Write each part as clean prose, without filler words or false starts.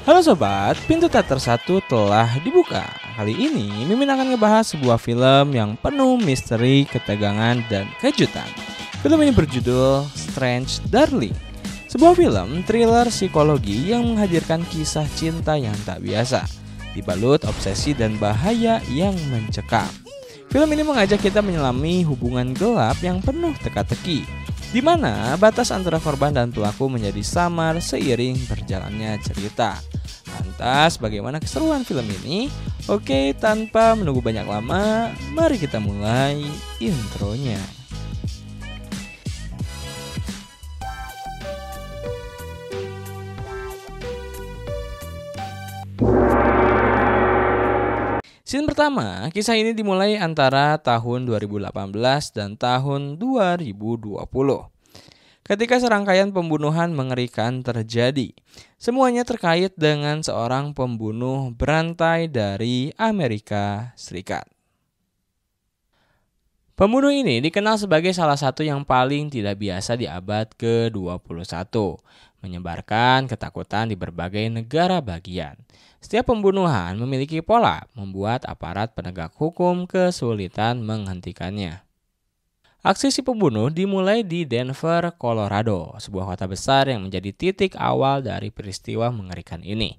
Halo sobat, pintu teater 1 telah dibuka. Kali ini Mimin akan ngebahas sebuah film yang penuh misteri, ketegangan, dan kejutan. Film ini berjudul Strange Darling. Sebuah film thriller psikologi yang menghadirkan kisah cinta yang tak biasa, dibalut obsesi dan bahaya yang mencekam. Film ini mengajak kita menyelami hubungan gelap yang penuh teka-teki, di mana batas antara korban dan pelaku menjadi samar seiring berjalannya cerita. Lantas bagaimana keseruan film ini? Oke, tanpa menunggu banyak lama, mari kita mulai intronya. Scene pertama, kisah ini dimulai antara tahun 2018 dan tahun 2020. Ketika serangkaian pembunuhan mengerikan terjadi, semuanya terkait dengan seorang pembunuh berantai dari Amerika Serikat. Pembunuh ini dikenal sebagai salah satu yang paling tidak biasa di abad ke-21, menyebarkan ketakutan di berbagai negara bagian. Setiap pembunuhan memiliki pola, membuat aparat penegak hukum kesulitan menghentikannya. Aksi si pembunuh dimulai di Denver, Colorado, sebuah kota besar yang menjadi titik awal dari peristiwa mengerikan ini.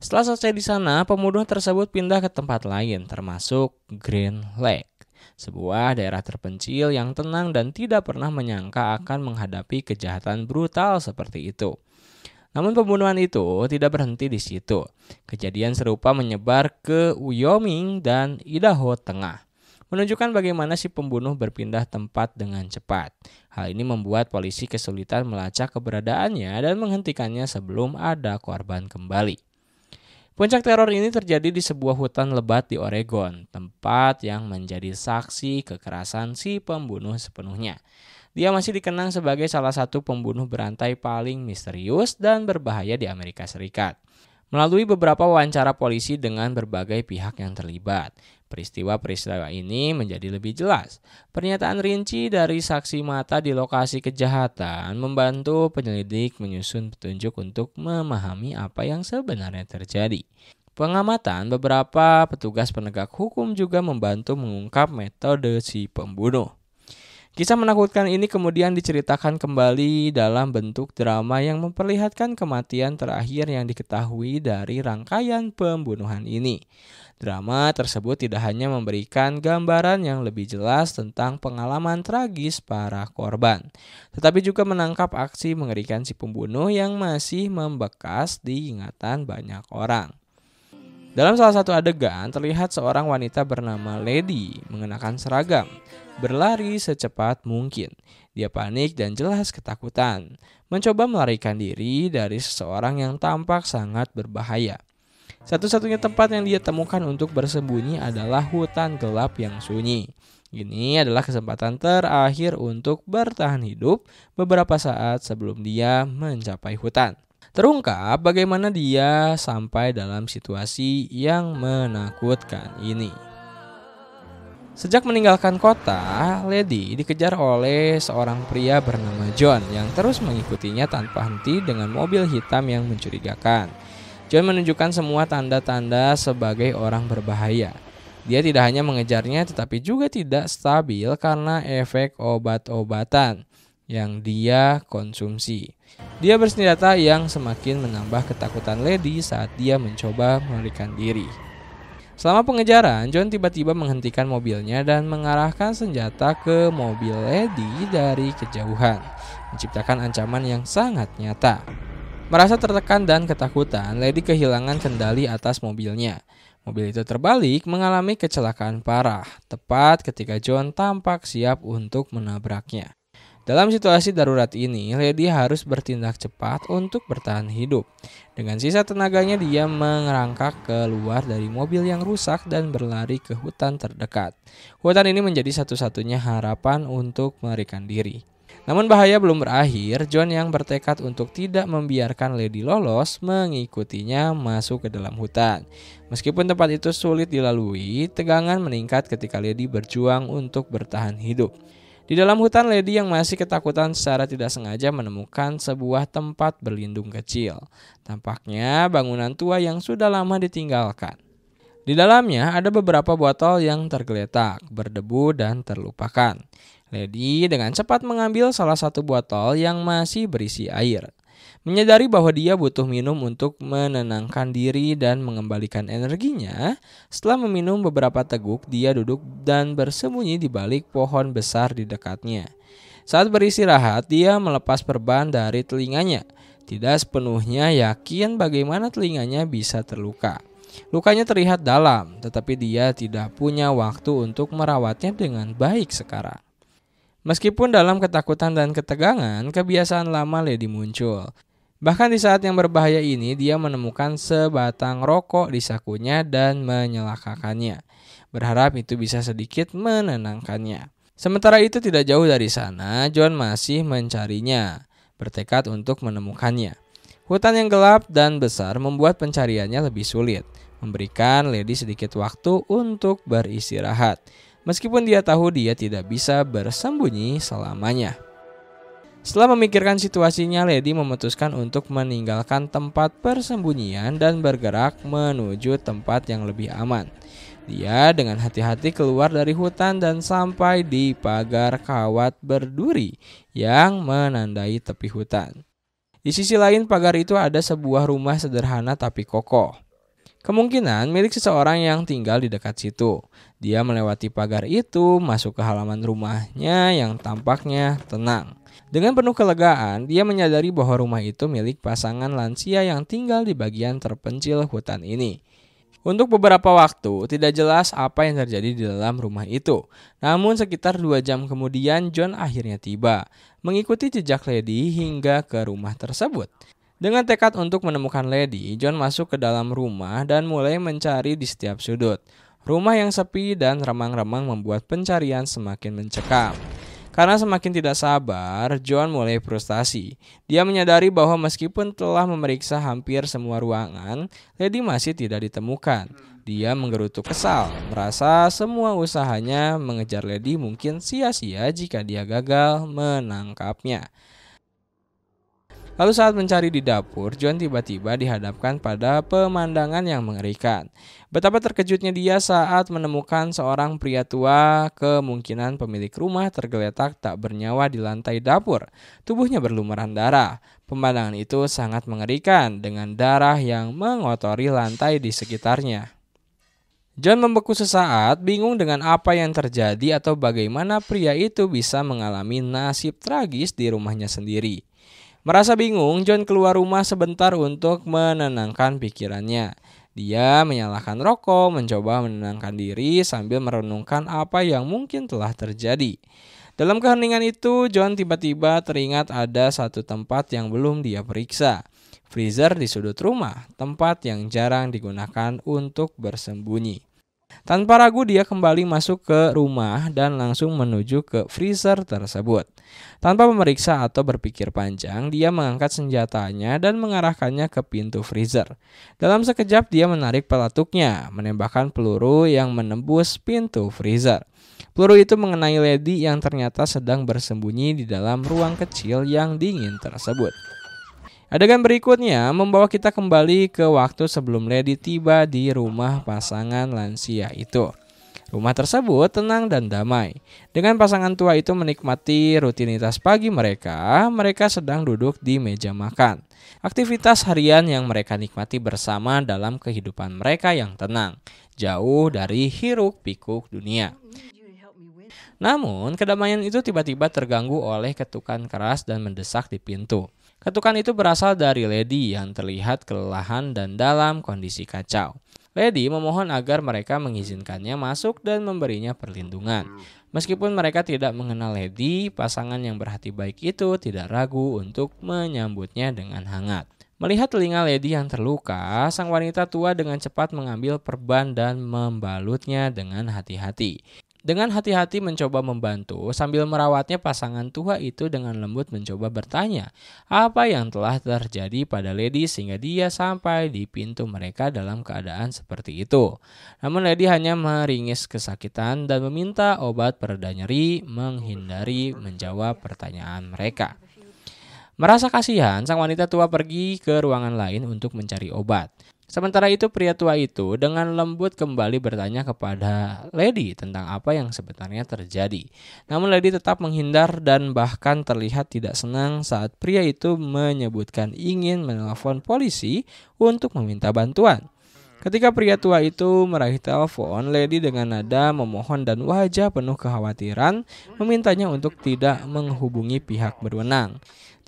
Setelah selesai di sana, pembunuh tersebut pindah ke tempat lain, termasuk Green Lake, sebuah daerah terpencil yang tenang dan tidak pernah menyangka akan menghadapi kejahatan brutal seperti itu. Namun pembunuhan itu tidak berhenti di situ. Kejadian serupa menyebar ke Wyoming dan Idaho Tengah, menunjukkan bagaimana si pembunuh berpindah tempat dengan cepat. Hal ini membuat polisi kesulitan melacak keberadaannya dan menghentikannya sebelum ada korban kembali. Puncak teror ini terjadi di sebuah hutan lebat di Oregon, tempat yang menjadi saksi kekerasan si pembunuh sepenuhnya. Dia masih dikenang sebagai salah satu pembunuh berantai paling misterius dan berbahaya di Amerika Serikat. Melalui beberapa wawancara polisi dengan berbagai pihak yang terlibat, peristiwa-peristiwa ini menjadi lebih jelas. Pernyataan rinci dari saksi mata di lokasi kejahatan membantu penyelidik menyusun petunjuk untuk memahami apa yang sebenarnya terjadi. Pengamatan beberapa petugas penegak hukum juga membantu mengungkap metode si pembunuh. Kisah menakutkan ini kemudian diceritakan kembali dalam bentuk drama yang memperlihatkan kematian terakhir yang diketahui dari rangkaian pembunuhan ini. Drama tersebut tidak hanya memberikan gambaran yang lebih jelas tentang pengalaman tragis para korban, tetapi juga menangkap aksi mengerikan si pembunuh yang masih membekas di ingatan banyak orang. Dalam salah satu adegan terlihat seorang wanita bernama Lady mengenakan seragam, berlari secepat mungkin. Dia panik dan jelas ketakutan, mencoba melarikan diri dari seseorang yang tampak sangat berbahaya. Satu-satunya tempat yang dia temukan untuk bersembunyi adalah hutan gelap yang sunyi. Ini adalah kesempatan terakhir untuk bertahan hidup beberapa saat sebelum dia mencapai hutan. Terungkap bagaimana dia sampai dalam situasi yang menakutkan ini. Sejak meninggalkan kota, Lady dikejar oleh seorang pria bernama John yang terus mengikutinya tanpa henti dengan mobil hitam yang mencurigakan. John menunjukkan semua tanda-tanda sebagai orang berbahaya. Dia tidak hanya mengejarnya tetapi juga tidak stabil karena efek obat-obatan yang dia konsumsi. Dia bersenjata yang semakin menambah ketakutan Lady saat dia mencoba melarikan diri. Selama pengejaran, John tiba-tiba menghentikan mobilnya dan mengarahkan senjata ke mobil Lady dari kejauhan, menciptakan ancaman yang sangat nyata. Merasa tertekan dan ketakutan, Lady kehilangan kendali atas mobilnya. Mobil itu terbalik mengalami kecelakaan parah, tepat ketika John tampak siap untuk menabraknya. Dalam situasi darurat ini, Lady harus bertindak cepat untuk bertahan hidup. Dengan sisa tenaganya, dia merangkak keluar dari mobil yang rusak dan berlari ke hutan terdekat. Hutan ini menjadi satu-satunya harapan untuk melarikan diri. Namun bahaya belum berakhir. John yang bertekad untuk tidak membiarkan Lady lolos mengikutinya masuk ke dalam hutan. Meskipun tempat itu sulit dilalui, tegangan meningkat ketika Lady berjuang untuk bertahan hidup. Di dalam hutan, Lady yang masih ketakutan secara tidak sengaja menemukan sebuah tempat berlindung kecil. Tampaknya bangunan tua yang sudah lama ditinggalkan. Di dalamnya ada beberapa botol yang tergeletak, berdebu dan terlupakan. Lady dengan cepat mengambil salah satu botol yang masih berisi air. Menyadari bahwa dia butuh minum untuk menenangkan diri dan mengembalikan energinya, setelah meminum beberapa teguk, dia duduk dan bersembunyi di balik pohon besar di dekatnya. Saat beristirahat, dia melepas perban dari telinganya. Tidak sepenuhnya yakin bagaimana telinganya bisa terluka. Lukanya terlihat dalam, tetapi dia tidak punya waktu untuk merawatnya dengan baik sekarang. Meskipun dalam ketakutan dan ketegangan, kebiasaan lama Lady muncul. Bahkan di saat yang berbahaya ini, dia menemukan sebatang rokok di sakunya dan menyalakannya, berharap itu bisa sedikit menenangkannya. Sementara itu tidak jauh dari sana, John masih mencarinya, bertekad untuk menemukannya. Hutan yang gelap dan besar membuat pencariannya lebih sulit, memberikan Lady sedikit waktu untuk beristirahat, meskipun dia tahu dia tidak bisa bersembunyi selamanya. Setelah memikirkan situasinya, Lady memutuskan untuk meninggalkan tempat persembunyian dan bergerak menuju tempat yang lebih aman. Dia dengan hati-hati keluar dari hutan dan sampai di pagar kawat berduri yang menandai tepi hutan. Di sisi lain pagar itu ada sebuah rumah sederhana tapi kokoh. Kemungkinan milik seseorang yang tinggal di dekat situ. Dia melewati pagar itu, masuk ke halaman rumahnya yang tampaknya tenang. Dengan penuh kelegaan, dia menyadari bahwa rumah itu milik pasangan lansia yang tinggal di bagian terpencil hutan ini. Untuk beberapa waktu, tidak jelas apa yang terjadi di dalam rumah itu. Namun sekitar 2 jam kemudian, John akhirnya tiba, mengikuti jejak Lady hingga ke rumah tersebut. Dengan tekad untuk menemukan Lady, John masuk ke dalam rumah dan mulai mencari di setiap sudut. Rumah yang sepi dan remang-remang membuat pencarian semakin mencekam. Karena semakin tidak sabar, John mulai frustasi. Dia menyadari bahwa meskipun telah memeriksa hampir semua ruangan, Lady masih tidak ditemukan. Dia menggerutu kesal, merasa semua usahanya mengejar Lady mungkin sia-sia jika dia gagal menangkapnya. Lalu saat mencari di dapur, John tiba-tiba dihadapkan pada pemandangan yang mengerikan. Betapa terkejutnya dia saat menemukan seorang pria tua, kemungkinan pemilik rumah, tergeletak tak bernyawa di lantai dapur. Tubuhnya berlumuran darah. Pemandangan itu sangat mengerikan dengan darah yang mengotori lantai di sekitarnya. John membeku sesaat, bingung dengan apa yang terjadi atau bagaimana pria itu bisa mengalami nasib tragis di rumahnya sendiri. Merasa bingung, John keluar rumah sebentar untuk menenangkan pikirannya. Dia menyalakan rokok, mencoba menenangkan diri sambil merenungkan apa yang mungkin telah terjadi. Dalam keheningan itu, John tiba-tiba teringat ada satu tempat yang belum dia periksa. Freezer di sudut rumah, tempat yang jarang digunakan untuk bersembunyi. Tanpa ragu dia kembali masuk ke rumah dan langsung menuju ke freezer tersebut. Tanpa memeriksa atau berpikir panjang, dia mengangkat senjatanya dan mengarahkannya ke pintu freezer. Dalam sekejap dia menarik peletuknya, menembakkan peluru yang menembus pintu freezer. Peluru itu mengenai Lady yang ternyata sedang bersembunyi di dalam ruang kecil yang dingin tersebut. Adegan berikutnya membawa kita kembali ke waktu sebelum Lady tiba di rumah pasangan lansia itu. Rumah tersebut tenang dan damai. Dengan pasangan tua itu menikmati rutinitas pagi mereka sedang duduk di meja makan. Aktivitas harian yang mereka nikmati bersama dalam kehidupan mereka yang tenang, jauh dari hiruk-pikuk dunia. Namun, kedamaian itu tiba-tiba terganggu oleh ketukan keras dan mendesak di pintu. Ketukan itu berasal dari Lady yang terlihat kelelahan dan dalam kondisi kacau. Lady memohon agar mereka mengizinkannya masuk dan memberinya perlindungan. Meskipun mereka tidak mengenal Lady, pasangan yang berhati baik itu tidak ragu untuk menyambutnya dengan hangat. Melihat telinga Lady yang terluka, sang wanita tua dengan cepat mengambil perban dan membalutnya dengan hati-hati. Dengan hati-hati mencoba membantu, sambil merawatnya pasangan tua itu dengan lembut mencoba bertanya apa yang telah terjadi pada Lady sehingga dia sampai di pintu mereka dalam keadaan seperti itu. Namun Lady hanya meringis kesakitan dan meminta obat pereda nyeri menghindari menjawab pertanyaan mereka. Merasa kasihan, sang wanita tua pergi ke ruangan lain untuk mencari obat. Sementara itu pria tua itu dengan lembut kembali bertanya kepada Lady tentang apa yang sebenarnya terjadi. Namun Lady tetap menghindar dan bahkan terlihat tidak senang saat pria itu menyebutkan ingin menelpon polisi untuk meminta bantuan. Ketika pria tua itu meraih telepon, Lady dengan nada memohon dan wajah penuh kekhawatiran memintanya untuk tidak menghubungi pihak berwenang.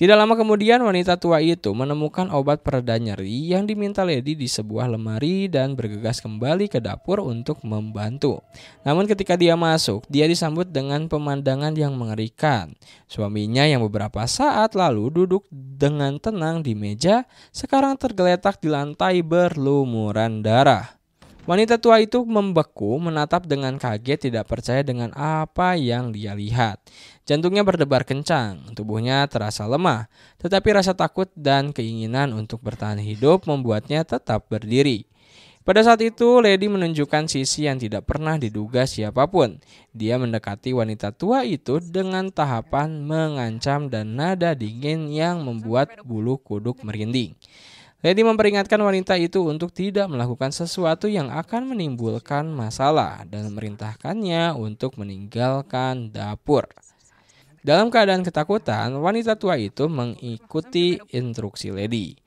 Tidak lama kemudian wanita tua itu menemukan obat pereda nyeri yang diminta Lady di sebuah lemari dan bergegas kembali ke dapur untuk membantu. Namun ketika dia masuk, dia disambut dengan pemandangan yang mengerikan. Suaminya yang beberapa saat lalu duduk dengan tenang di meja, sekarang tergeletak di lantai berlumuran darah. Wanita tua itu membeku, menatap dengan kaget, tidak percaya dengan apa yang dia lihat. Jantungnya berdebar kencang, tubuhnya terasa lemah, tetapi rasa takut dan keinginan untuk bertahan hidup membuatnya tetap berdiri. Pada saat itu, Lady menunjukkan sisi yang tidak pernah diduga siapapun. Dia mendekati wanita tua itu dengan tahapan mengancam dan nada dingin yang membuat bulu kuduk merinding. Lady memperingatkan wanita itu untuk tidak melakukan sesuatu yang akan menimbulkan masalah dan memerintahkannya untuk meninggalkan dapur. Dalam keadaan ketakutan, wanita tua itu mengikuti instruksi Lady.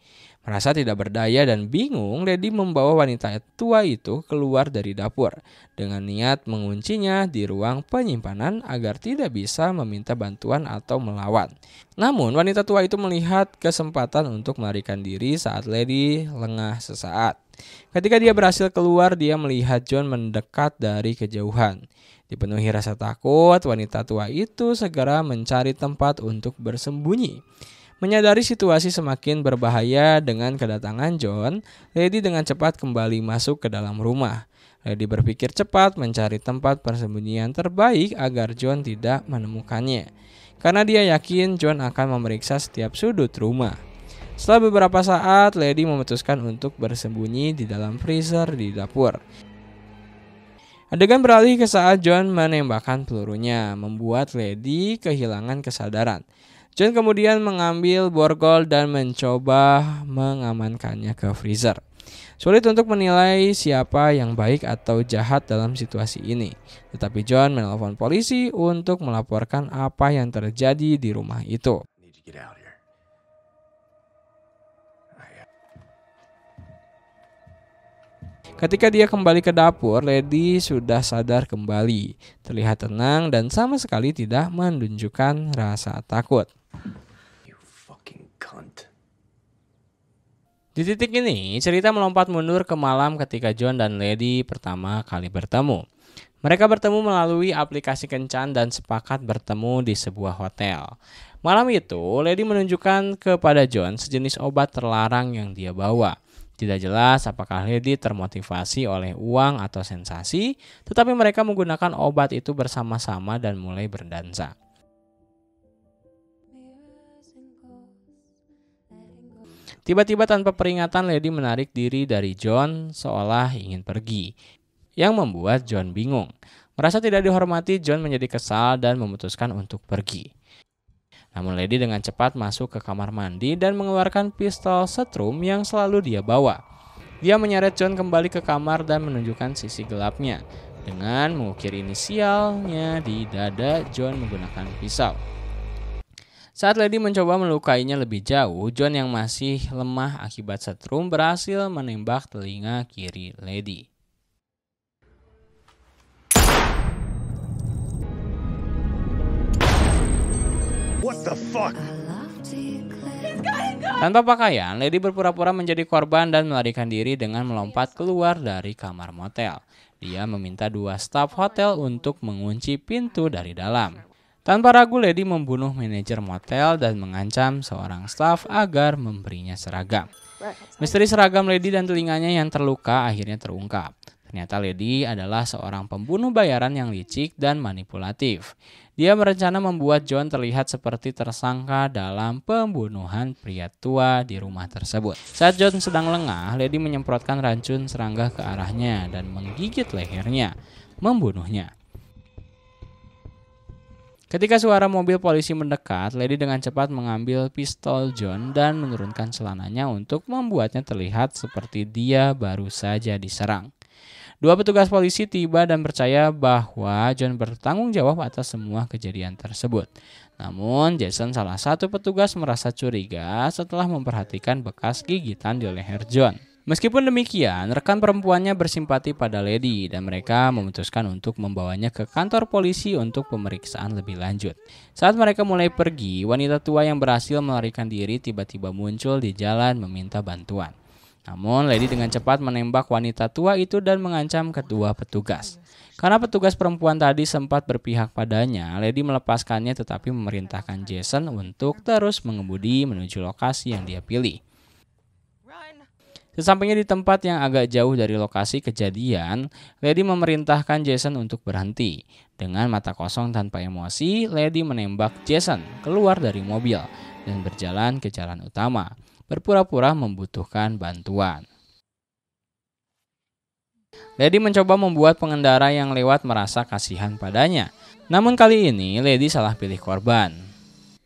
Merasa tidak berdaya dan bingung, Lady membawa wanita tua itu keluar dari dapur dengan niat menguncinya di ruang penyimpanan agar tidak bisa meminta bantuan atau melawan. Namun wanita tua itu melihat kesempatan untuk melarikan diri saat Lady lengah sesaat. Ketika dia berhasil keluar, dia melihat John mendekat dari kejauhan. Dipenuhi rasa takut, wanita tua itu segera mencari tempat untuk bersembunyi. Menyadari situasi semakin berbahaya dengan kedatangan John, Lady dengan cepat kembali masuk ke dalam rumah. Lady berpikir cepat mencari tempat persembunyian terbaik agar John tidak menemukannya. Karena dia yakin John akan memeriksa setiap sudut rumah. Setelah beberapa saat, Lady memutuskan untuk bersembunyi di dalam freezer di dapur. Adegan beralih ke saat John menembakkan pelurunya, membuat Lady kehilangan kesadaran. John kemudian mengambil borgol dan mencoba mengamankannya ke freezer. Sulit untuk menilai siapa yang baik atau jahat dalam situasi ini. Tetapi John menelpon polisi untuk melaporkan apa yang terjadi di rumah itu. Ketika dia kembali ke dapur, Lady sudah sadar kembali, terlihat tenang dan sama sekali tidak menunjukkan rasa takut. Di titik ini, cerita melompat mundur ke malam ketika John dan Lady pertama kali bertemu. Mereka bertemu melalui aplikasi kencan dan sepakat bertemu di sebuah hotel. Malam itu, Lady menunjukkan kepada John sejenis obat terlarang yang dia bawa. Tidak jelas apakah Lady termotivasi oleh uang atau sensasi, tetapi mereka menggunakan obat itu bersama-sama dan mulai berdansa. Tiba-tiba tanpa peringatan, Lady menarik diri dari John seolah ingin pergi, yang membuat John bingung. Merasa tidak dihormati, John menjadi kesal dan memutuskan untuk pergi. Namun Lady dengan cepat masuk ke kamar mandi dan mengeluarkan pistol setrum yang selalu dia bawa. Dia menyeret John kembali ke kamar dan menunjukkan sisi gelapnya. Dengan mengukir inisialnya di dada, John menggunakan pisau. Saat Lady mencoba melukainya lebih jauh, John yang masih lemah akibat setrum berhasil menembak telinga kiri Lady. What the fuck? Tanpa pakaian, Lady berpura-pura menjadi korban dan melarikan diri dengan melompat keluar dari kamar motel. Dia meminta 2 staf hotel untuk mengunci pintu dari dalam. Tanpa ragu, Lady membunuh manajer motel dan mengancam seorang staf agar memberinya seragam. Misteri seragam Lady dan telinganya yang terluka akhirnya terungkap. Ternyata Lady adalah seorang pembunuh bayaran yang licik dan manipulatif. Dia berencana membuat John terlihat seperti tersangka dalam pembunuhan pria tua di rumah tersebut. Saat John sedang lengah, Lady menyemprotkan racun serangga ke arahnya dan menggigit lehernya, membunuhnya. Ketika suara mobil polisi mendekat, Lady dengan cepat mengambil pistol John dan menurunkan celananya untuk membuatnya terlihat seperti dia baru saja diserang. Dua petugas polisi tiba dan percaya bahwa John bertanggung jawab atas semua kejadian tersebut. Namun, Jason, salah satu petugas, merasa curiga setelah memperhatikan bekas gigitan di leher John. Meskipun demikian, rekan perempuannya bersimpati pada Lady dan mereka memutuskan untuk membawanya ke kantor polisi untuk pemeriksaan lebih lanjut. Saat mereka mulai pergi, wanita tua yang berhasil melarikan diri tiba-tiba muncul di jalan meminta bantuan. Namun, Lady dengan cepat menembak wanita tua itu dan mengancam kedua petugas. Karena petugas perempuan tadi sempat berpihak padanya, Lady melepaskannya tetapi memerintahkan Jason untuk terus mengemudi menuju lokasi yang dia pilih. Sesampainya di tempat yang agak jauh dari lokasi kejadian, Lady memerintahkan Jason untuk berhenti. Dengan mata kosong tanpa emosi, Lady menembak Jason keluar dari mobil dan berjalan ke jalan utama, berpura-pura membutuhkan bantuan. Lady mencoba membuat pengendara yang lewat merasa kasihan padanya. Namun kali ini, Lady salah pilih korban.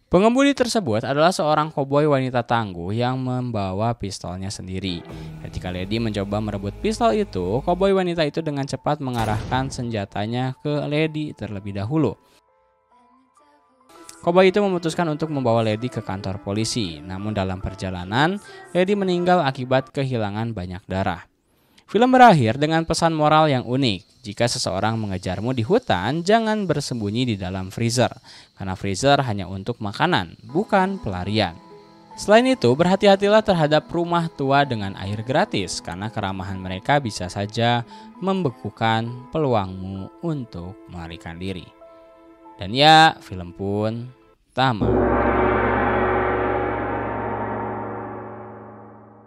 Pengemudi tersebut adalah seorang koboi wanita tangguh yang membawa pistolnya sendiri. Ketika Lady mencoba merebut pistol itu, koboi wanita itu dengan cepat mengarahkan senjatanya ke Lady terlebih dahulu. Koboi itu memutuskan untuk membawa Lady ke kantor polisi. Namun dalam perjalanan, Lady meninggal akibat kehilangan banyak darah. Film berakhir dengan pesan moral yang unik. Jika seseorang mengejarmu di hutan, jangan bersembunyi di dalam freezer. Karena freezer hanya untuk makanan, bukan pelarian. Selain itu, berhati-hatilah terhadap rumah tua dengan air gratis. Karena keramahan mereka bisa saja membekukan peluangmu untuk melarikan diri. Dan ya, film pun tamat.